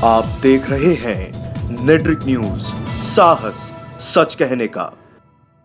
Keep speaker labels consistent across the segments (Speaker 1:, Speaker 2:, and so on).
Speaker 1: आप देख रहे हैं नेट्रिक न्यूज, साहस सच कहने का।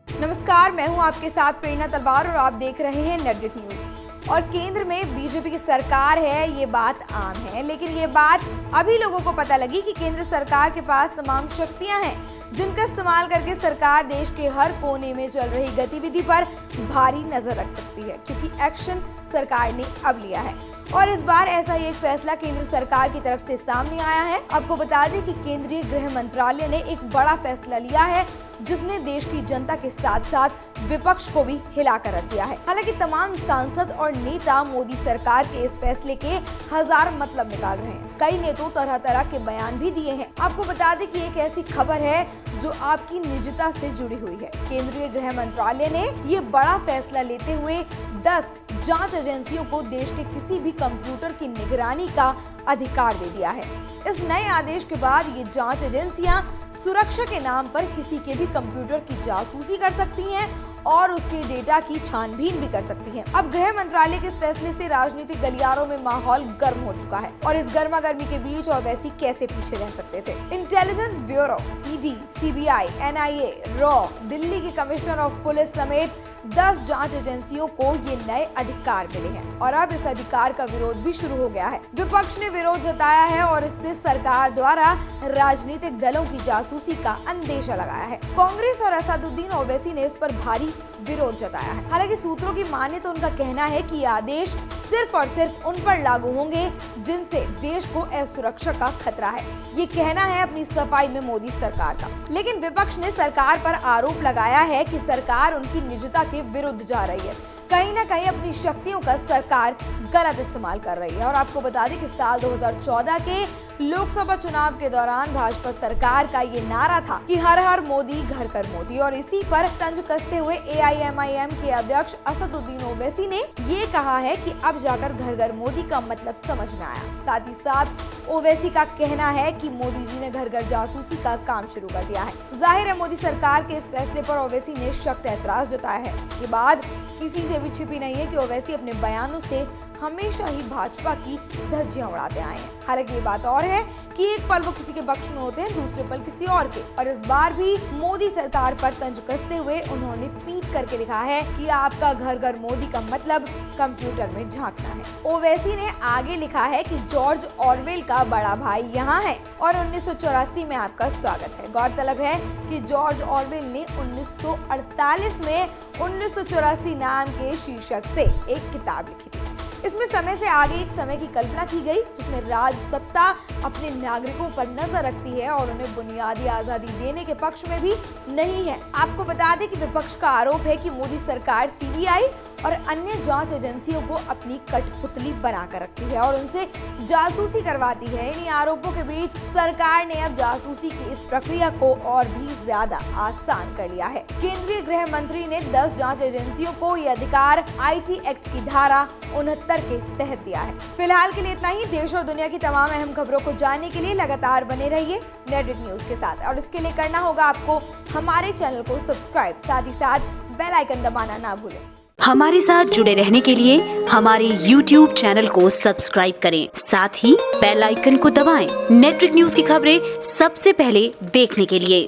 Speaker 2: नमस्कार, मैं हूं आपके साथ प्रेरणा तलवार और आप देख रहे हैं नेट्रिक न्यूज। और केंद्र में बीजेपी की सरकार है, ये बात आम है, लेकिन ये बात अभी लोगों को पता लगी कि केंद्र सरकार के पास तमाम शक्तियां हैं जिनका इस्तेमाल करके सरकार देश के हर कोने में चल रही गतिविधि पर भारी नजर रख सकती है, क्योंकि एक्शन सरकार ने अब लिया है। और इस बार ऐसा ही एक फैसला केंद्र सरकार की तरफ से सामने आया है। आपको बता दें कि केंद्रीय गृह मंत्रालय ने एक बड़ा फैसला लिया है जिसने देश की जनता के साथ साथ विपक्ष को भी हिलाकर रख दिया है। हालांकि तमाम सांसद और नेता मोदी सरकार के इस फैसले के हजार मतलब निकाल रहे हैं। कई नेताओं तरह तरह के बयान भी दिए हैं। आपको बता दें कि एक ऐसी खबर है जो आपकी निजता से जुड़ी हुई है। केंद्रीय गृह मंत्रालय ने ये बड़ा फैसला लेते हुए 10 जांच एजेंसियों को देश के किसी भी कंप्यूटर की निगरानी का अधिकार दे दिया है। इस नए आदेश के बाद ये जांच एजेंसियां सुरक्षा के नाम पर किसी के भी कंप्यूटर की जासूसी कर सकती हैं और उसके डेटा की छानबीन भी कर सकती हैं। अब गृह मंत्रालय के इस फैसले से राजनीतिक गलियारों में माहौल गर्म हो चुका है और इस गर्मा गर्मी के बीच ओवैसी कैसे पीछे रह सकते थे। Intelligence bureau, ED, CBI, NIA, raw, Delhi के कमिश्नर ऑफ पुलिस समेत 10 जांच एजेंसियों को ये नए अधिकार मिले हैं और अब इस अधिकार का विरोध भी शुरू हो गया है। विपक्ष ने विरोध जताया है और इससे सरकार द्वारा राजनीतिक दलों की जासूसी का अंदेशा लगाया है। कांग्रेस और असदुद्दीन ओवैसी ने इस पर भारी विरोध जताया है। हालांकि सूत्रों की माने तो उनका कहना है कि ये आदेश सिर्फ और सिर्फ उन पर लागू होंगे जिनसे देश को असुरक्षा का खतरा है। ये कहना है अपनी सफाई में मोदी सरकार का। लेकिन विपक्ष ने सरकार पर आरोप लगाया है कि सरकार उनकी निजता के विरुद्ध जा रही है। कहीं ना कहीं अपनी शक्तियों का सरकार गलत इस्तेमाल कर रही है। और आपको बता दें कि साल 2014 के लोकसभा चुनाव के दौरान भाजपा सरकार का ये नारा था कि हर हर मोदी घर घर मोदी, और इसी पर तंज कसते हुए एआईएमआईएम के अध्यक्ष असदुद्दीन ओवैसी ने ये कहा है कि अब जाकर घर घर मोदी का मतलब समझ में आया। साथ ही साथ ओवैसी का कहना है कि मोदी जी ने घर घर जासूसी का काम शुरू कर दिया है। जाहिर है मोदी सरकार के इस फैसले पर ओवैसी ने सख्त ऐतराज जताया है। ये बात किसी से भी छिपी नहीं है कि ओवैसी अपने बयानों से हमेशा ही भाजपा की धज्जियां उड़ाते आए हैं। हालांकि ये बात और है कि एक पल वो किसी के पक्ष में होते हैं, दूसरे पल किसी और के। और इस बार भी मोदी सरकार पर तंज कसते हुए उन्होंने ट्वीट करके लिखा है कि आपका घर घर मोदी का मतलब कंप्यूटर में झांकना है। ओवैसी ने आगे लिखा है कि जॉर्ज ऑरवेल का बड़ा भाई यहाँ है और 1984 में आपका स्वागत है। गौरतलब है कि जॉर्ज ऑरवेल ने 1948 में 1984 नाम के शीर्षक से एक किताब लिखी थी। इसमें समय से आगे एक समय की कल्पना की गई जिसमें राज सत्ता अपने नागरिकों पर नजर रखती है और उन्हें बुनियादी आजादी देने के पक्ष में भी नहीं है। आपको बता दें कि विपक्ष का आरोप है कि मोदी सरकार सीबीआई और अन्य जांच एजेंसियों को अपनी कठपुतली बनाकर रखती है और उनसे जासूसी करवाती है। इन्हीं आरोपों के बीच सरकार ने अब जासूसी की इस प्रक्रिया को और भी ज्यादा आसान कर लिया है। केंद्रीय गृह मंत्री ने 10 जांच एजेंसियों को ये अधिकार आईटी एक्ट की धारा 69 के तहत दिया है। फिलहाल के लिए इतना ही। देश और दुनिया की तमाम अहम खबरों को जानने के लिए लगातार बने रहिए नेट्रिक न्यूज के साथ, और इसके लिए करना होगा आपको हमारे चैनल को सब्सक्राइब, साथ ही साथ बेल आइकन दबाना ना भूलें।
Speaker 3: हमारे साथ जुड़े रहने के लिए हमारे YouTube चैनल को सब्सक्राइब करें, साथ ही बेल आइकन को दबाएं। नेट्रिक न्यूज की खबरें सबसे पहले देखने के लिए।